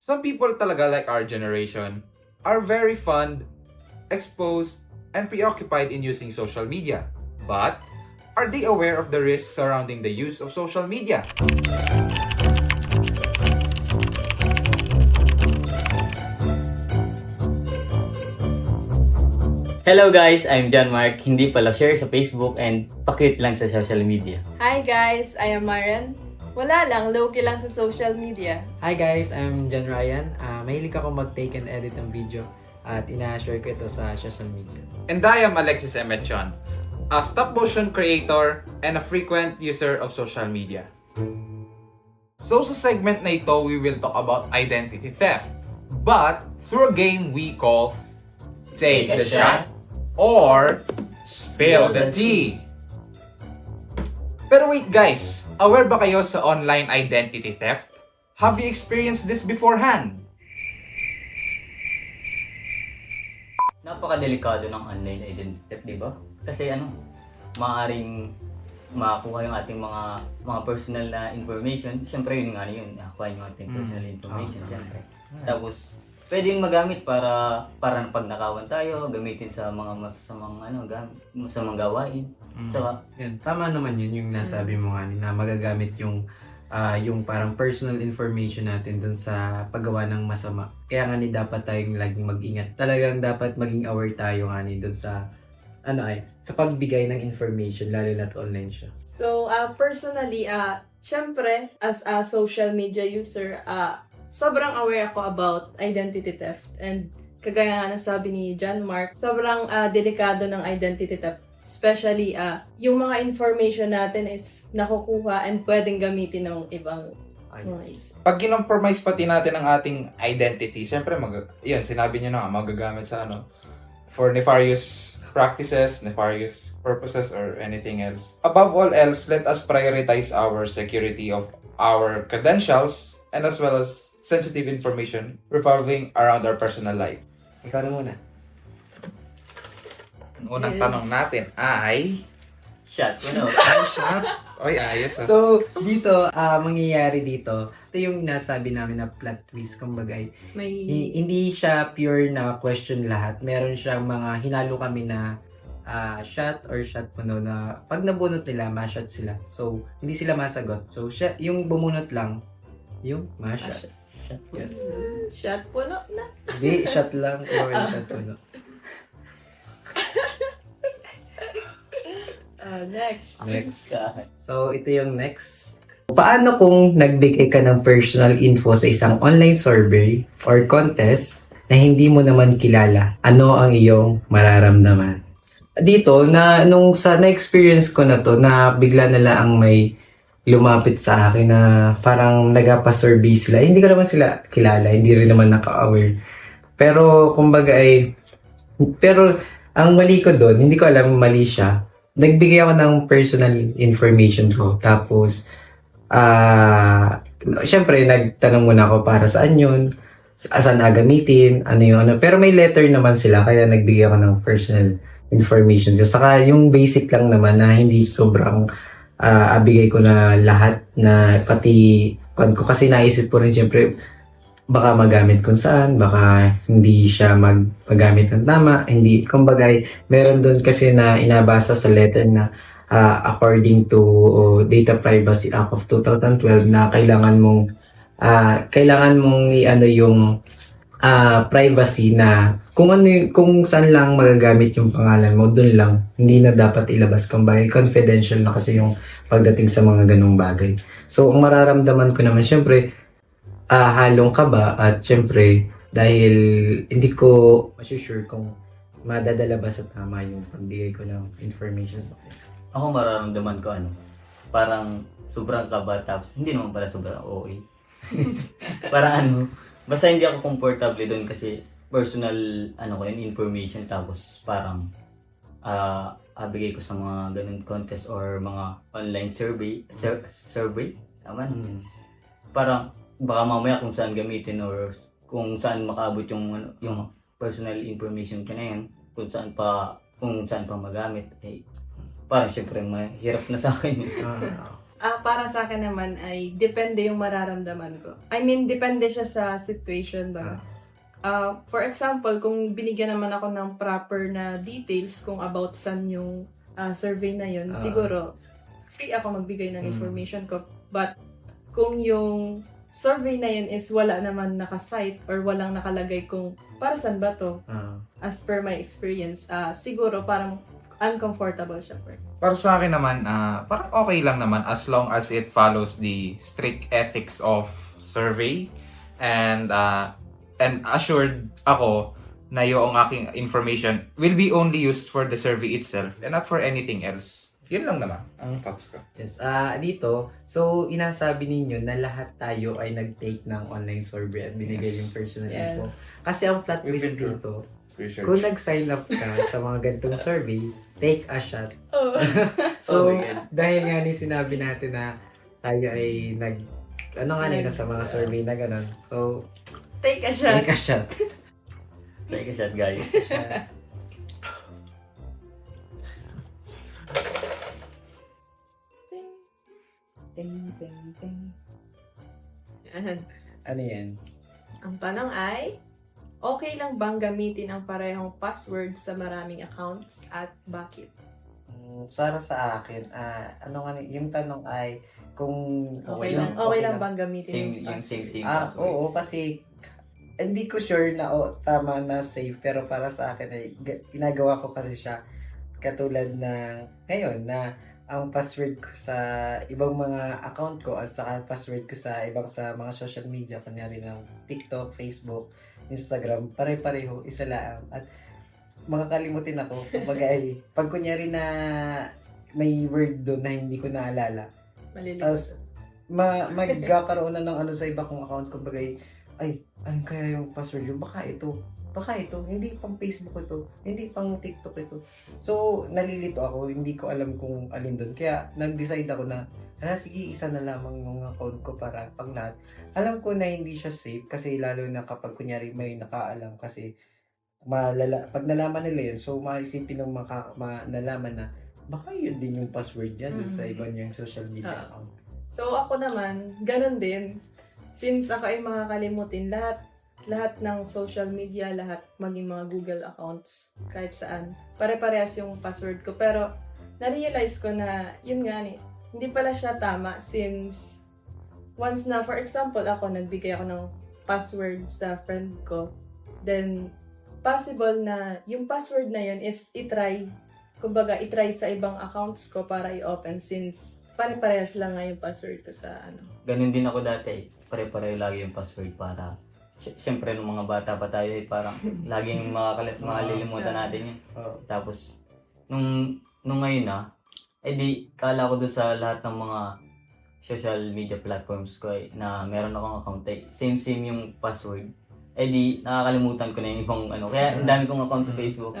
Some people talaga like our generation are very fond, exposed, and preoccupied in using social media. But are they aware of the risks surrounding the use of social media? Hello guys, I'm John Mark. Hindi pala share sa Facebook and pakit lang sa social media. Hi guys, I am Maren. Wala lang, low-key lang sa social media. Hi guys, I'm John Ryan. Mahilig ako mag-take and edit ng video at ina-share ko ito sa social media. And I am Alexis Emechon, a stop-motion creator and a frequent user of social media. So sa segment na ito, we will talk about identity theft, but through a game we call Take the Shot or Spill the Tea. Pero wait guys, aware ba kayo sa online identity theft? Have you experienced this beforehand? Napakadelikado ng online identity theft, di ba? Kasi maaaring makakuha yung ating mga personal na information. Siyempre yun nga yun, nakakuha yung ating personal information, siyempre. Tapos, pwedeng magamit para napagnakawan tayo, gamitin sa mga masamang gawain. Tsaka, Yan, tama naman yun yung nasabi mo nga na magagamit yung parang personal information natin dun sa paggawa ng masama. Kaya nga dapat tayong laging mag-ingat. Talagang dapat maging aware tayo nga dun sa sa pagbigay ng information, lalo na't online siya. So, personally, syempre, as a social media user, sobrang aware ako about identity theft. And kagaya nga nasabi ni John Mark, sobrang delikado ng identity theft. Especially, yung mga information natin is nakukuha and pwedeng gamitin ng ibang ways. Pag kinompromise pati natin ang ating identity, syempre yun, sinabi niyo na nga, magagamit sa for nefarious practices, nefarious purposes, or anything else. Above all else, let us prioritize our security of our credentials and as well as sensitive information revolving around our personal life. Ikaw na muna. Ang unang Yes. tanong natin ay... shot, Oy, ayos ah. So, dito, mangyayari dito, ito yung nasabi namin na plot twist, kumbaga hindi siya pure na question lahat. Meron siyang mga hinalo kami na shot or shot puno na pag nabunot nila, ma-shot sila. So, hindi sila masagot. So, yung bumunot lang, yung ma-shot. Yes. Shot puno na. Hindi, shot lang or shot puno. Next. Next. So, ito yung next. Paano kung nagbigay ka ng personal info sa isang online survey or contest na hindi mo naman kilala? Ano ang iyong mararamdaman? Dito, nung na-experience ko na to, na bigla na lang may lumapit sa akin na parang nagpa-survey sila. Hindi ko naman sila kilala, hindi rin naman naka-aware. Pero, kumbaga pero ang mali ko doon, hindi ko alam mali siya. Nagbigay ako ng personal information ko. Tapos, syempre, nagtanong muna ako para saan yun, saan gagamitin, ano yung Pero may letter naman sila, kaya nagbigay ako ng personal information ko. Saka yung basic lang naman na hindi sobrang abigay ko na lahat na pati ko. Kasi naisip ko rin, syempre, baka magamit kung saan, baka hindi siya magamit ng tama, hindi, kumbagay, meron doon kasi na inabasa sa letter na according to Data Privacy Act of 2012 na kailangan mong yung privacy na kung saan lang magagamit yung pangalan mo, doon lang, hindi na dapat ilabas, kumbagay, confidential na kasi yung pagdating sa mga ganung bagay. So, ang mararamdaman ko naman, syempre, halong kaba at syempre dahil hindi ko masusure kung madadala ba sa tama yung pagbigay ko ng information sa akin. ako mararamdaman ko parang sobrang kaba tapos hindi naman pala sobrang OA. Parang basta hindi ako comfortable doon kasi personal ko yun, information tapos parang abigay ko sa mga ganun contest or mga online survey, tama na? Parang baka mamaya kung saan gamitin or kung saan makaabot yung personal information ko na yan, kung saan pa magamit, parang syempre mahirap na sa akin. Para sa akin naman ay depende yung mararamdaman ko. I mean, depende siya sa situation ba. For example, kung binigyan naman ako ng proper na details kung about saan yung survey na yun, siguro free ako magbigay ng information ko. But kung yung survey na yun is wala naman nakasite or walang nakalagay kung para saan ba to, as per my experience, siguro parang uncomfortable siya. Para sa akin naman, parang okay lang naman as long as it follows the strict ethics of survey and assured ako na yung aking information will be only used for the survey itself and not for anything else. Yun lang naman ang thoughts ko. Yes, dito, so inasabi ninyo na lahat tayo ay nag-take ng online survey at binigay yung personal info. Kasi ang plot We've twist been through dito, research. kung nag-sign up ka sa mga ganitong survey, take a shot. Oh. So, Oh my God. dahil nga ni sinabi natin na tayo ay nasa mga survey na gano'n. So, Take a shot. take a shot. Take a shot, guys. Ting, ting, ting. Yan. Ano yan? Ang tanong ay, okay lang bang gamitin ang parehong password sa maraming accounts at bakit? Para sa akin, yung tanong ay kung Okay lang bang gamitin Same, yung yung password? same Oo, passwords. kasi hindi ko sure na tama na safe, pero para sa akin ay ginagawa ko kasi siya katulad ng ngayon na ang password ko sa ibang mga account ko at saka password ko sa mga social media, kunyari ng TikTok, Facebook, Instagram, pare-pareho, isa lang. At makakalimutin ako, kumbaga ay, pag kunyari na may word doon na hindi ko naalala, Maliliit. tapos magkakaroon na ng sa iba kong account, kumbaga ay, ano kaya yung password yun? Baka ito, hindi pang Facebook ito, hindi pang TikTok ito. So, nalilito ako, hindi ko alam kung alin doon. Kaya, nag-decide ako na, sige, isa na lamang yung account ko para pag lahat. Alam ko na hindi siya safe kasi lalo na kapag kunyari may nakaalam kasi pag nalaman nila yun, so maisipin ng nalaman na baka yun din yung password niya dun sa iba niyang social media account. So ako naman, ganun din. Since ako ay makakalimutin lahat ng social media, lahat maging mga Google accounts, kahit saan. Pare-parehas yung password ko. Pero, na-realize ko na, yun nga hindi pala siya tama since once na, for example, nagbigay ako ng password sa friend ko, then, possible na yung password na yun is itry sa ibang accounts ko para i-open since pare-parehas lang nga yung password ko sa Ganun din ako dati. Pare-pareho lagi yung password para siyempre nung mga bata pa tayo parang laging malilimutan natin yun. Tapos nung ngayon di kala ko doon sa lahat ng mga social media platforms ko na meron akong account same yung password. Di nakakalimutan ko na yung ibang kaya ang dami kong account sa Facebook.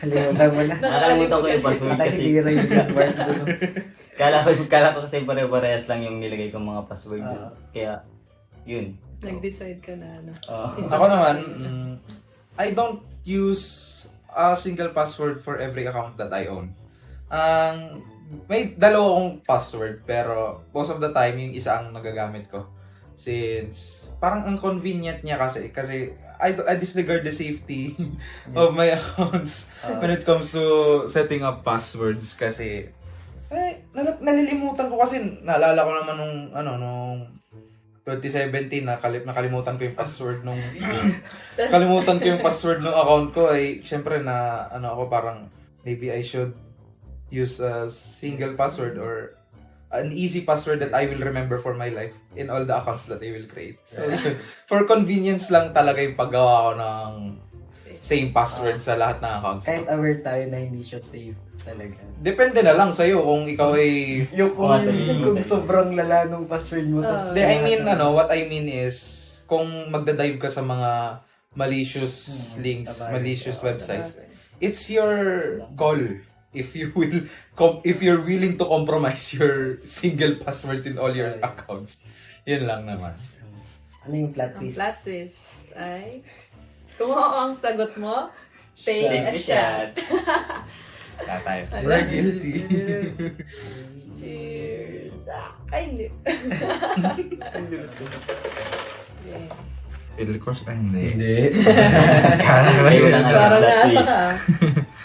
Kalimutan mo na. Nakakalimutan ko yung password kasi Nakikira yung word doon. kala ko kasi pare-parehas lang yung nilagay kong mga password doon. Kaya yun. Nag-decide ka na Ako naman, I don't use a single password for every account that I own. May dalawa akong password pero most of the time yung isa ang nagagamit ko. Since parang ang convenient niya kasi I disregard the safety of my accounts when it comes to setting up passwords kasi nalilimutan ko kasi naalala ko naman nung 2017 nakalimutan ko yung password nung account ko ay syempre na ako parang maybe I should use a single password or an easy password that I will remember for my life in all the accounts that I will create. So, for convenience lang talaga yung paggawa ko ng same password sa lahat ng accounts. Kahit aware tayo na hindi siya safe talaga. Depende na lang sa'yo kung ikaw ay... Kung sobrang lala nung password mo. What I mean is, kung magda-dive ka sa mga malicious links, malicious websites, it's your call if you're willing to compromise your single passwords in all your accounts. Yun lang naman. Ano yung plot Ang twist? plot twist ay, kung oo ang sagot mo, take a shot. We're guilty. Cheers. Ay, hindi. Feel ko ay hindi. Hindi. Kayo lang ang Parang plot nasa twist. ka.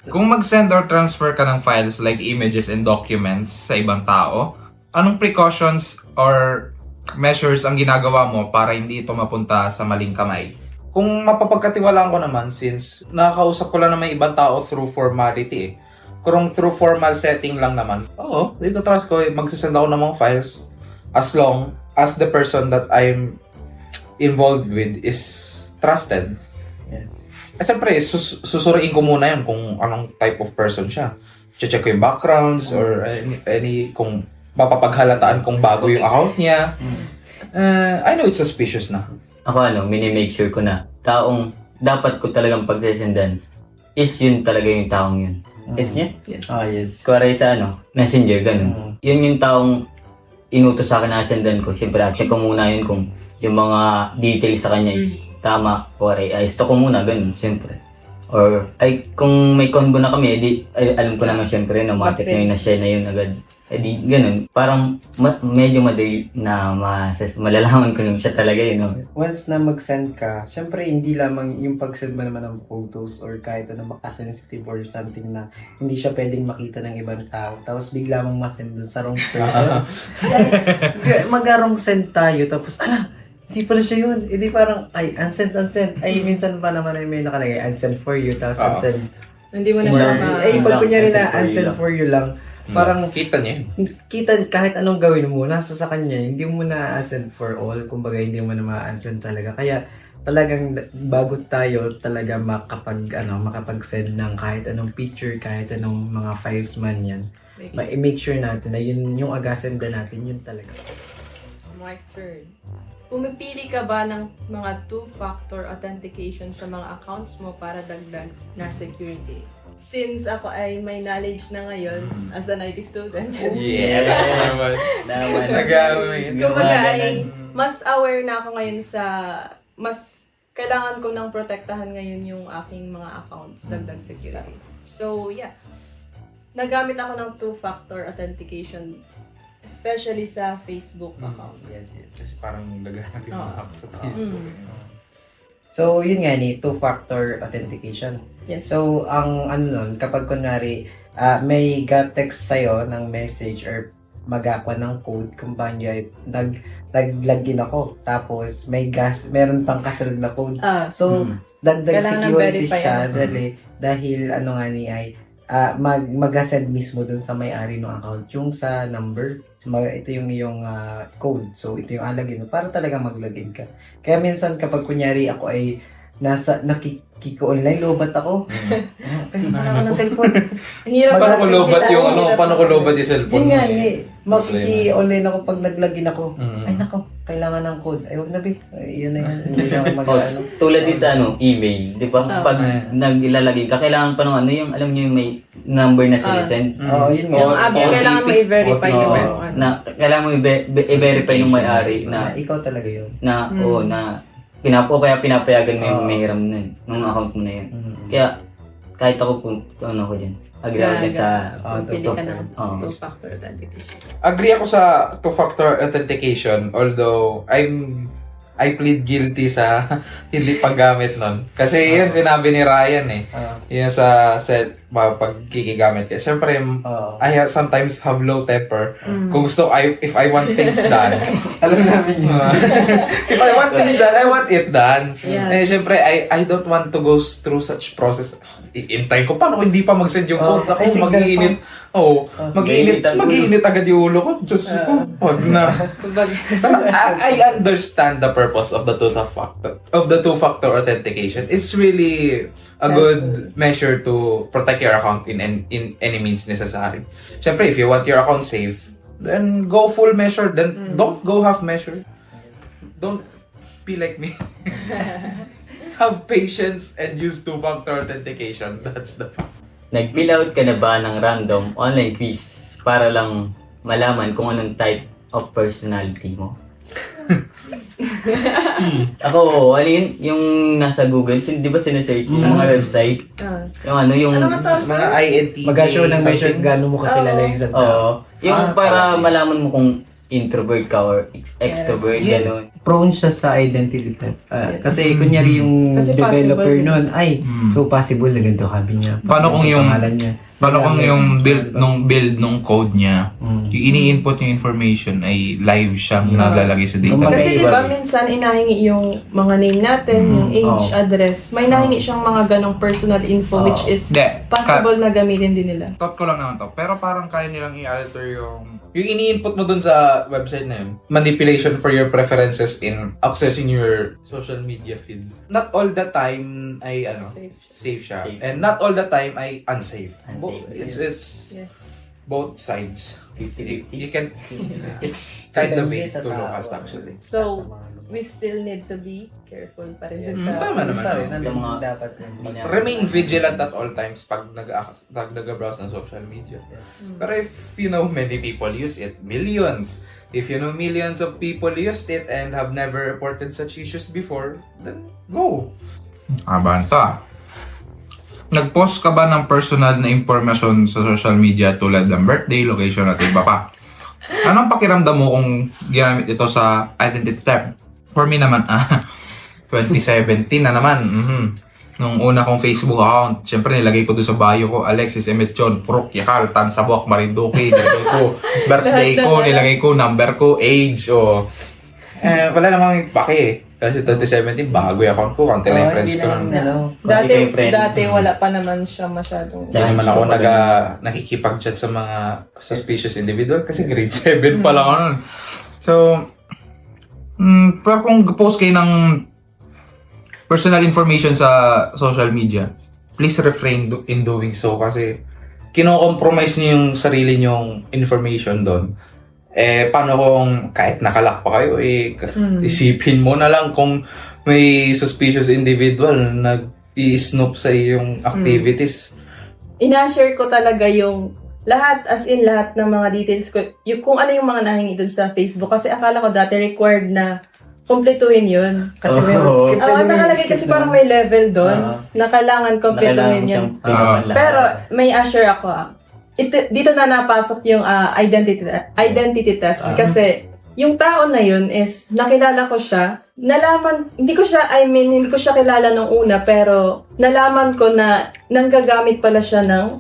Kung mag-send or transfer ka ng files like images and documents sa ibang tao, anong precautions or measures ang ginagawa mo para hindi ito mapunta sa maling kamay? Kung mapapagkatiwalaan ko naman, since nakakausap ko lang naman ibang tao through formality eh. Kung through formal setting lang naman, oo, dito trust ko, magsisend ako ng mga files as long as the person that I'm involved with is trusted. Yes. At siyempre, susuriin ko muna yun kung anong type of person siya. Check ko yung backgrounds or any kung mapapaghalataan kung bago yung account niya. I know it's suspicious na. Ako minimake sure ko na taong dapat ko talagang pagsesendan is yun talaga yung taong yun. Is niya? Yes. Yes. Kuwari sa messenger, ganun. Yun yung taong inutos sa akin na sendan ko. Siyempre, check ko muna yun kung yung mga details sa kanya is tama. Kuwari, stop ko muna, ganun, siyempre. Or, kung may convo na kami, alam ko naman siyempre na matik na yun na share na yun agad. Ganun. Parang medyo madali na malalaman ko yung siya talaga yun. No? Once na mag-send ka, syempre hindi lamang yung pag-send mo naman ng photos or kahit ano makasensitive or something na hindi siya pwedeng makita ng ibang tao. Tapos bigla mong masend dun sa wrong person. Mag-wrong send tayo, tapos hindi pala siya yun. Hindi parang, unsend. Ay, minsan pa naman ay may nakalagay, unsend for you, tapos unsend. Hindi mo na siya ma... Pag kunyari na unsend for you unsend lang. for you lang, parang Kita niya yun. kita kahit anong gawin mo, nasa sa kanya, hindi mo na unsend for all, kumbaga hindi mo na ma-unsend talaga. Kaya talagang bago tayo talaga makapag-send ng kahit anong picture, kahit anong mga files man yan, make sure natin na yun yung agasendan natin, yun talaga. Smart turn. Pumipili ka ba ng mga two-factor authentication sa mga accounts mo para dagdag na security? Since ako ay may knowledge na ngayon as an IT student, Yeah, naman. Naman. Nagamit. kumbaga ay mas aware na ako ngayon sa mas kailangan ko nang protektahan ngayon yung aking mga accounts, dagdag security. So, yeah. Nagamit ako ng two-factor authentication, especially sa Facebook account. Yes. Kasi parang naghahanap yung mga apps sa Facebook. So, yun nga ni, two-factor authentication. Yes. So, ang nun, kapag kunwari, may text sa'yo ng message or mag-aqua ng code, kumpanya, nag-login ako, tapos meron pang kasunod na code. So, dagdag Kailangan security verify siya, yan. dahil mag-send mismo dun sa may-ari ng account, yung sa number, ito yung iyong code. So, ito yung alagin mo para talaga mag-login ka. Kaya minsan kapag kunyari ako ay nakiko-online, lobat ako. Ano ng cellphone? Ang hirap Paano ko pala lobat kita, yung ang hirap. paano ko lobat yung cellphone? Yun nga, makiki-online ako pag nag-login ako. Mm. Ay nako, kailangan ng code. Ay, wag na ba? Yun na yan. Hindi na mag Tulad din sa email, di ba? Pag nag-ilalagay ka, kailangan pa ng yung alam niyo yung may number na sinesend. Oo, yun nga. Yung kailangan mo i-verify Oo, yung na kailangan mo i-verify yung may-ari na Ikaw talaga yun. kaya pinapayagan mo yung may hiram nun, ng account mo na yun. Kaya kahit ako kung ano ko dyan, agree ako dyan sa pili ka ng Oo. two-factor authentication. Agree ako sa two-factor authentication, although I plead guilty sa hindi paggamit nun. Kasi yun sinabi ni Ryan eh. Yun sa pagkikigamit ka. Siyempre, I sometimes have low temper. Kung gusto, if I want things done, Alam namin yun. if I want things done, I want it done. Yes. Eh, siyempre, I don't want to go through such process. Iintay ko, paano kung hindi pa mag-send yung code? Ako, ay, signal mag-iinit. Oo, mag-iinit agad yung ulo ko. Diyos ko, wag na. Kumbaga, I understand the purpose of the two-factor authentication. It's really a good measure to protect your account in any means necessary. Siyempre, if you want your account safe, then go full measure. Then don't go half measure. Don't be like me. Have patience and use two-factor authentication. That's the fact. Nag-fill out ka na ba ng random online quiz para lang malaman kung anong type of personality mo? Ako, ano yun? Yung nasa Google, di ba sinesearch yung mga website? Yung ano man tawag? Mga INTJ. Mag-show ng measure something. gano'n mo kakilala yung isang tao. Oo. Yung para malaman mo kung introvert ka or extrovert, Yes. gano'n. Prone siya sa identity theft. Yes. Kasi kunyari yung Kasi developer possible din. nun, ay, so possible na ganito sabi niya. Paano kung Ganito yung- pangalan niya. Paano kung Kaya, yung diba? build nung code niya, Mm. yung ini-input yung information ay live siyang Yes. nalalagay sa Kumbaga, database. Kasi di ba minsan inahingi yung mga name natin, yung age, Oo. address. May nahingi siyang mga ganong personal info which is Hindi. possible na gamitin din nila. Thought ko lang naman to. Pero parang kaya nilang i-alter yung ini-input mo dun sa website na yun. Manipulation for your preferences in accessing your social media feed. Not all the time ay safe siya. Safe. And not all the time ay unsafe. Unsafe, It's Yes. both sides. 50-50. You can, it's kind of vague Depende sa to look tao. at actually. So, we still need to be careful pa rin Yes. sa... Tama naman. Sa mga dapat Remain vigilant at all times pag nag-browse ng social media. Pero if you know many people use it, millions. If you know millions of people used it and have never reported such issues before, then go. Abanta. Nag-post ka ba ng personal na impormasyon sa social media tulad ng birthday, location at iba pa? Anong pakiramdam mo kung ginamit ito sa identity theft? For me naman, 2017 na naman. Nung una kong Facebook account, syempre nilagay ko doon sa bio ko, Alexis Emetchon, Purok, Yakal, Tansabok, Marinduque, nilagay ko, birthday ko, nilagay ko, number ko, age, o... wala namang pake eh. Kasi 2017, bago yung account ko, konti lang yung friends ko. Dati, kayo friends. dati wala pa naman siya masyadong... Hindi naman ako nakikipag-chat sa mga suspicious individual kasi grade 7 pa lang ako nun. So, pero kung post kayo ng personal information sa social media, please refrain in doing so kasi kino-compromise niyo yung sarili niyong information doon. Paano kung kahit nakalak pa kayo, isipin mo na lang kung may suspicious individual na nag-i-snoop sa iyong activities. Ina-share ko talaga yung lahat, as in lahat ng mga details ko, yung kung ano yung mga nahingi dun sa Facebook. Kasi akala ko dati required na kumpletuhin yun. Kasi Oo. Nakalagay kasi parang may level doon na kailangan kumpletuhin yun. Pero may assure ako dito na napasok yung identity theft kasi yung tao na yun is nakilala ko siya, nalaman, hindi ko siya kilala nung una pero nalaman ko na nanggagamit pala siya ng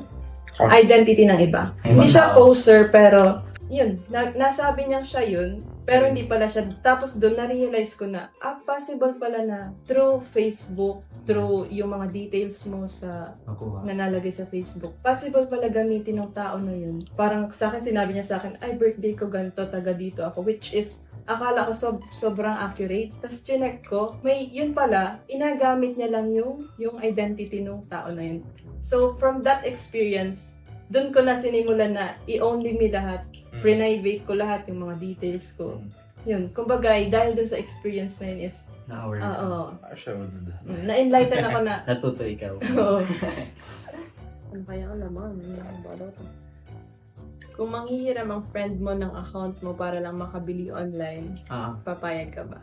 identity ng iba. Hindi siya poser pero yun, nasabi niya siya yun pero hindi pala siya. Tapos doon na-realize ko na possible pala na through Facebook, through yung mga details mo sa na nalagay sa Facebook, possible pala gamitin ng tao na yun. Parang sa akin, sinabi niya sa akin, ay birthday ko ganito, taga dito ako, which is akala ko sobrang accurate. Tapos chinek ko, may yun pala, inagamit niya lang yung identity ng tao na yun. So from that experience, doon ko na sinimulan na i-only me lahat. Private ko lahat yung mga details ko. Yun, kumbaga, dahil doon sa experience na yun is, na-enlighten ako na, Natuto ikaw. oo. Ano kaya ka naman? Kung manghihiram ang friend mo ng account mo para lang makabili online, papayag ka ba?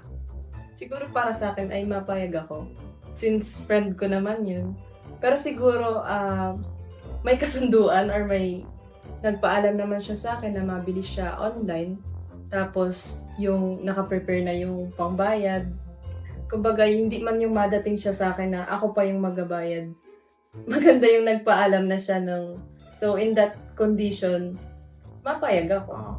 Siguro para sa akin ay mapayag ako. Since friend ko naman yun. Pero siguro, may kasunduan or may nagpaalam naman siya sa akin na mabili siya online. Tapos, yung nakaprepare na yung pangbayad. Kumbaga, hindi man yung madating siya sa akin na ako pa yung magabayad. Maganda yung nagpaalam na siya ng... So, in that condition, mapayag ako.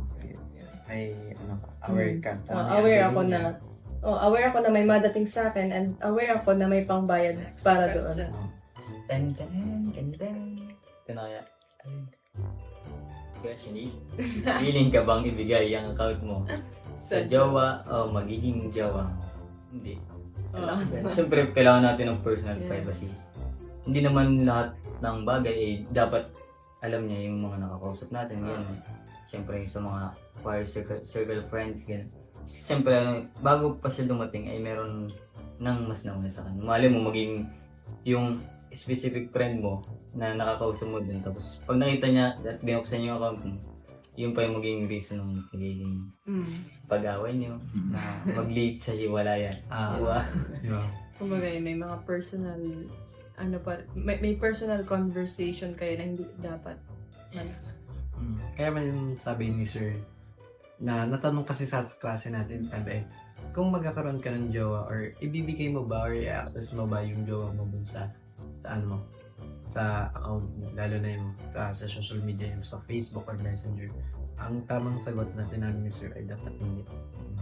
Aware ka. Aware ako na... aware ako na may madating sa akin and aware ako na may pangbayad para doon. Ito na kaya. Question is, willing ka bang ibigay ang account mo sa jowa o magiging jowa mo? Hindi. Siyempre, kailangan natin ng personal privacy. Hindi naman lahat ng bagay dapat alam niya yung mga nakakausap natin. Ganun. Siyempre, yung sa mga choir circle friends, ganun. Siyempre, bago pa siya dumating ay meron nang mas nauna sa kanya. Mali mo maging yung specific friend mo na nakakausap mo din. Tapos, pag nakita niya at binuksan niyo yung account mo, yun pa yung magiging reason ng magiging pag-away niyo na mag-lead sa hiwalayan. Kumbaga, may mga personal, may personal conversation kayo na hindi dapat. Yes. Kaya man sabi ni Sir, na natanong kasi sa klase natin, sabi, kung magkakaroon ka ng jowa or ibibigay mo ba or i-access mo ba yung jowa mo dun sa ano mo, sa account mo, lalo na yung sa social media, yung sa Facebook or Messenger. Ang tamang sagot na sinabi ni Sir ay dapat hindi.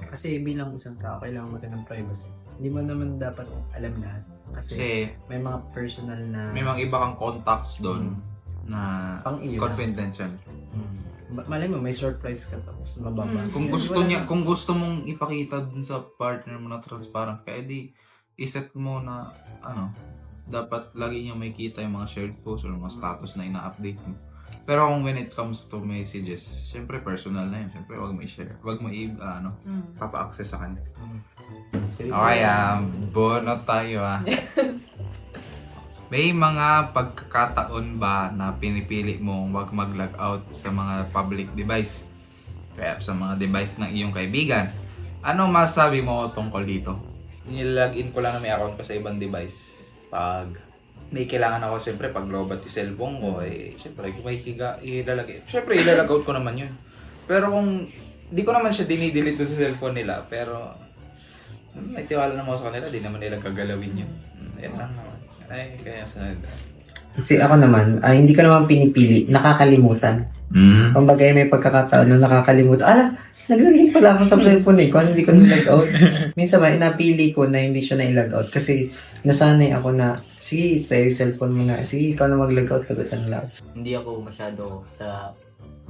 Kasi bilang isang tao, kailangan mo rin ng privacy. Hindi mo naman dapat alam lahat. Kasi Kasi may mga personal na may mga iba kang contacts doon na pang iyo. confidential. Malay mo, may surprise ka tapos mababa. Kung gusto mong ipakita dun sa partner mo na transparent ka, edi iset mo na dapat lagi niya may kita yung mga shared posts or mga status na ina-update mo. Pero kung when it comes to messages, syempre personal na yun. Syempre wag mo i-share. Wag mo papa-access sa kanya. Okay, bono tayo May mga pagkakataon ba na pinipili mong wag mag-log out sa mga public device? Kaya sa mga device ng iyong kaibigan. Ano masabi mo tungkol dito? Nilagin ko lang na may account ko sa ibang device. Pag may kailangan ako, siyempre pag lobat yung cellphone ko, siyempre kung may ilalagay. Siyempre ilalag out ko naman yun. Pero kung di ko naman siya dinidelete doon sa cellphone nila, pero may tiwala naman ako sa kanila, di naman nila gagalawin yun. Yan lang naman. Ay, kaya sa... Kasi ako naman, hindi ko naman pinipili, nakakalimutan. Kumbaga may pagkakataon na nakakalimutan. Naglagay pala ako sa cellphone kung hindi ko nilag out. Minsan napili ko na hindi siya na-ilag out kasi nasanay ako na, sige, sa cellphone mo na, sige, ikaw na mag-log out, sagutan lang. Hindi ako masyado sa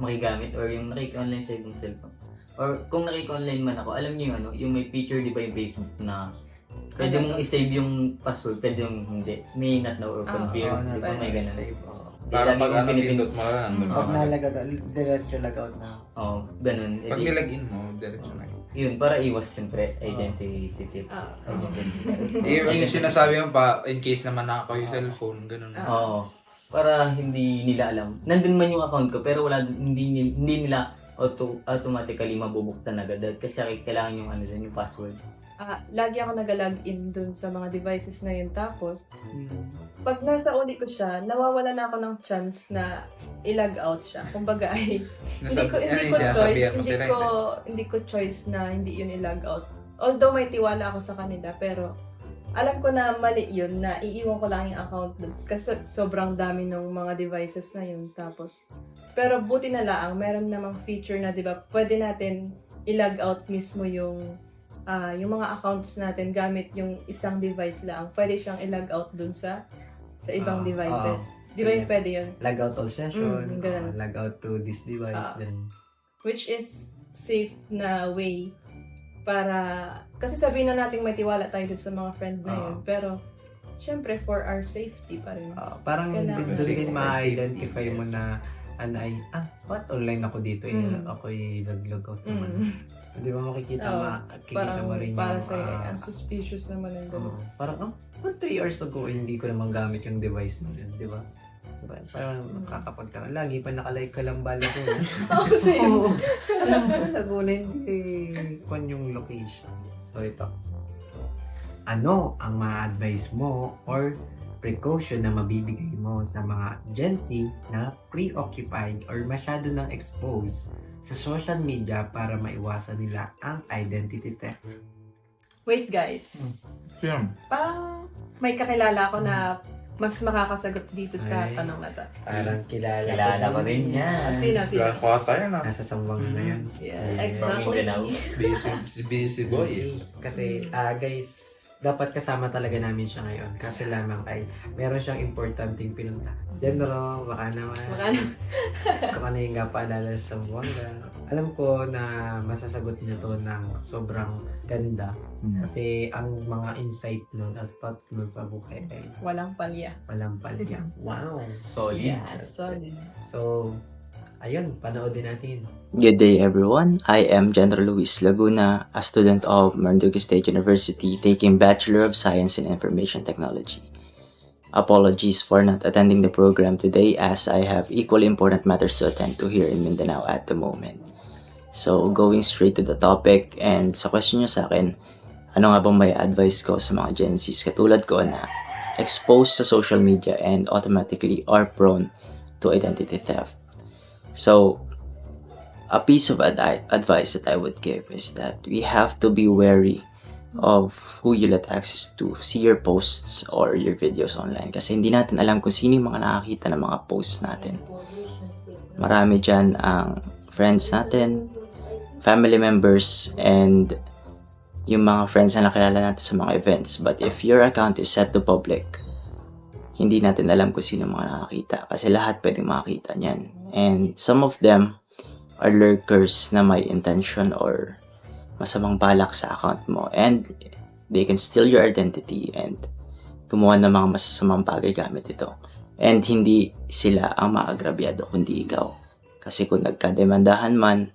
makigamit or yung nakik-online sa ibang cellphone. Or kung nakik-online man ako, alam niyo yung yung may feature di ba yung Facebook na pwede mong i-save yung password, pwede yung hindi. May not now or confirm. Di ba may ganun? Para pag pinindot mo lang. Pag nalagot, diretso lag out na. Oo, ganun. Pag nilagin mo, diretso na yun. Yun, para iwas siyempre identity tip. Yung sinasabi mo pa, in case naman ako yung cellphone, ganun. Oo. Para hindi nila alam. Nandun man yung account ko, pero hindi nila automatically mabubuksan agad. Kasi kailangan yung yung password. Lagi ako nag-login dun sa mga devices na yun. Tapos, pag nasa uli ko siya, nawawala na ako ng chance na i-log out siya. Kumbaga ay, hindi ko choice na hindi yun i-log out. Although may tiwala ako sa kanila, pero alam ko na mali yun, na iiwan ko lang yung account dun. Kasi sobrang dami ng mga devices na yun. Tapos, pero buti na lang, meron namang feature na, di ba, pwede natin i-log out mismo yung mga accounts natin gamit yung isang device lang. Pwede siyang i-log out dun sa ibang devices. Di ba yung pwede yun? Log out all session, ganun. log out to this device. Which is safe na way para, kasi sabihin na natin may tiwala tayo dun sa mga friend na yun. Pero, syempre, for our safety pa rin. Parang Kailangan doon din safe. ma-identify mo na what online ako dito, ako'y nag-log out naman. Di ba makikita mo rin para yung... sa ang suspicious naman ng gano'n. Parang, 3 hours ago, hindi ko naman gamit yung device na yun, di ba? Diba? Parang nakakapag ka. Lagi pa nakalike ka lang bala ko. Same. Alam ko, Laguna, hindi kung yung location. So, ito. Ano ang ma-advise mo or precaution na mabibigay mo sa mga Gen Z na preoccupied or masyado nang exposed sa social media para maiwasan nila ang identity theft? Wait guys. Parang may kakilala ako na mas makakasagot dito sa tanong na to. Parang Kilala ko rin yan. Sino? tayo na. Nasa Sambuanga na yun. Yeah, exactly. Busy boy. Kasi, guys, dapat kasama talaga namin siya ngayon. Kasi lamang ay meron siyang importanteng pinunta. General, baka naman. Kung ano yung nga paalala sa Sambuanga. Alam ko na masasagot niya to ng sobrang ganda. Kasi ang mga insight nun at thoughts nun sa buhay ay Walang palya. walang palya. Wow! Solid. Yeah, solid. So, ayun, panoodin natin. Good day everyone, I am General Luis Laguna, a student of Marinduque State University taking Bachelor of Science in Information Technology. Apologies for not attending the program today as I have equally important matters to attend to here in Mindanao at the moment. So going straight to the topic and sa question nyo sa akin, ano nga bang may advice ko sa mga Gen Zs katulad ko na exposed sa social media and automatically are prone to identity theft? So, a piece of advice that I would give is that we have to be wary of who you let access to see your posts or your videos online. Kasi hindi natin alam kung sino yung mga nakakita ng mga posts natin. Marami dyan ang friends natin, family members, and yung mga friends na nakilala natin sa mga events. But if your account is set to public, hindi natin alam kung sino mga nakakita. Kasi lahat pwedeng makakita niyan. And some of them are lurkers na may intention or masamang balak sa account mo. And they can steal your identity and gumawa ng mga masasamang bagay gamit ito. And hindi sila ang maagrabyado kundi ikaw. Kasi kung nagkademandahan man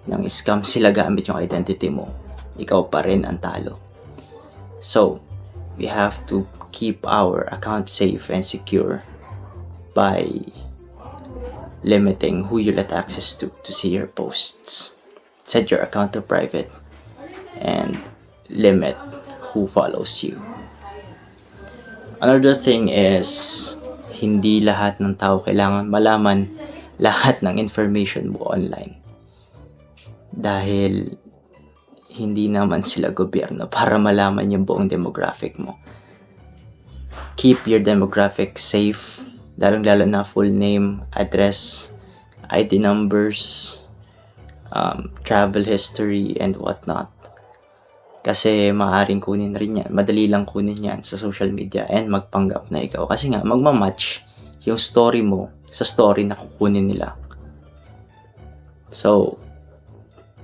ng scam sila gamit yung identity mo, ikaw pa rin ang talo. So, we have to keep our account safe and secure by limiting who you let access to see your posts. Set your account to private and limit who follows you. Another thing is, hindi lahat ng tao kailangan malaman lahat ng information mo online. Dahil hindi naman sila gobyerno para malaman yung buong demographic mo. Keep your demographic safe, lalong-lalo na full name, address, ID numbers, travel history, and whatnot. Kasi maaaring kunin rin yan, madali lang kunin yan sa social media and magpanggap na ikaw. Kasi nga, magmamatch yung story mo sa story na kukunin nila. So,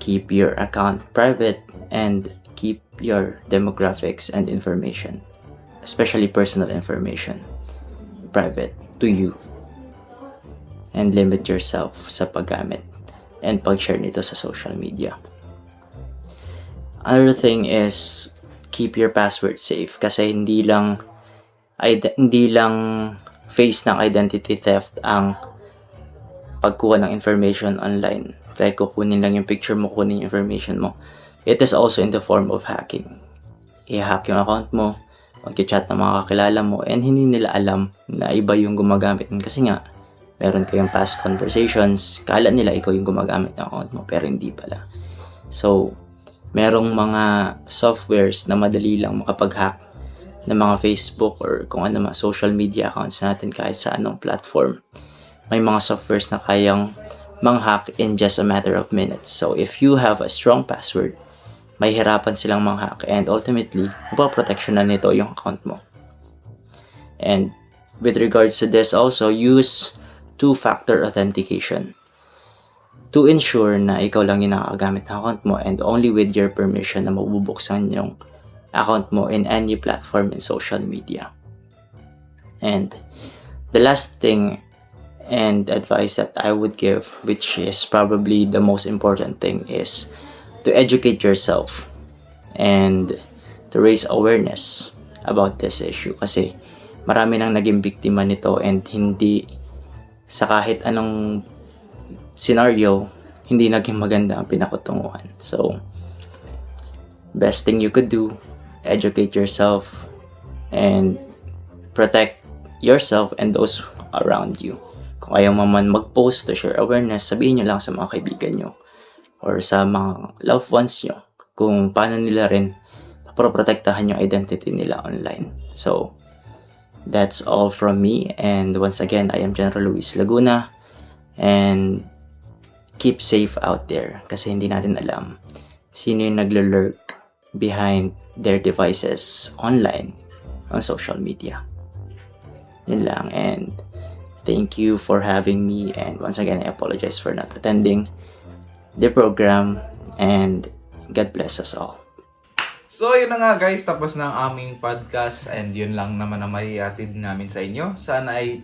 keep your account private and keep your demographics and information, especially personal information, private to you. And limit yourself sa paggamit and pag-share nito sa social media. Another thing is keep your password safe kasi hindi lang face ng identity theft ang pagkuha ng information online. Like kukunin lang yung picture mo, kunin yung information mo. It is also in the form of hacking. I-hack yung account mo, mag-chat ng mga kakilala mo, and hindi nila alam na iba yung gumagamit nun kasi nga meron kayong past conversations, kala nila ikaw yung gumagamit ng account mo, pero hindi pala. So, merong mga softwares na madali lang makapag-hack ng mga Facebook or kung ano mga social media accounts natin kahit sa anong platform. May mga softwares na kayang mang-hack in just a matter of minutes. So, if you have a strong password, may hirapan silang mang-hack and ultimately, mapaproteksyonan nito yung account mo. And with regards to this also, use two-factor authentication to ensure na ikaw lang yung nakagamit ng account mo and only with your permission na mabubuksan yung account mo in any platform in social media. And the last thing and advice that I would give, which is probably the most important thing, is to educate yourself and to raise awareness about this issue kasi marami nang naging biktima nito and hindi sa kahit anong scenario, hindi naging maganda ang pinakutunguhan. So, best thing you could do, educate yourself and protect yourself and those around you. Kung ayaw mo man mag-post to share awareness, sabihin nyo lang sa mga kaibigan nyo or sa mga loved ones nyo kung paano nila rin protektahan yung identity nila online. So, that's all from me. And once again, I am General Luis Laguna. And keep safe out there kasi hindi natin alam sino yung naglo-lurk behind their devices online on social media. Yun lang. And thank you for having me. And once again, I apologize for not attending the program. And God bless us all. So, yun na nga guys, tapos na ang aming podcast and yun lang naman ang maiatid namin sa inyo. Sana ay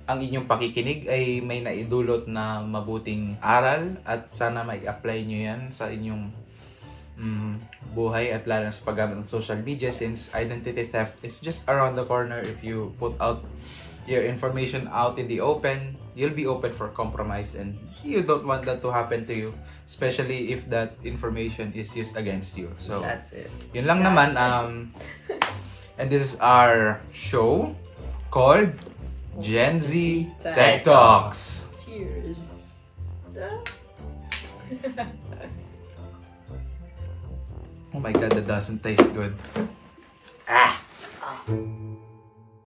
ang inyong pakikinig ay may naidulot na mabuting aral at sana mai-apply nyo yan sa inyong buhay at lalo sa paggamit ng social media since identity theft is just around the corner. If you put out your information out in the open, you'll be open for compromise and you don't want that to happen to you, especially if that information is used against you. So, That's it. yun lang naman. And this is our show called Gen Z Tech Talks. Cheers! Oh my god, that doesn't taste good.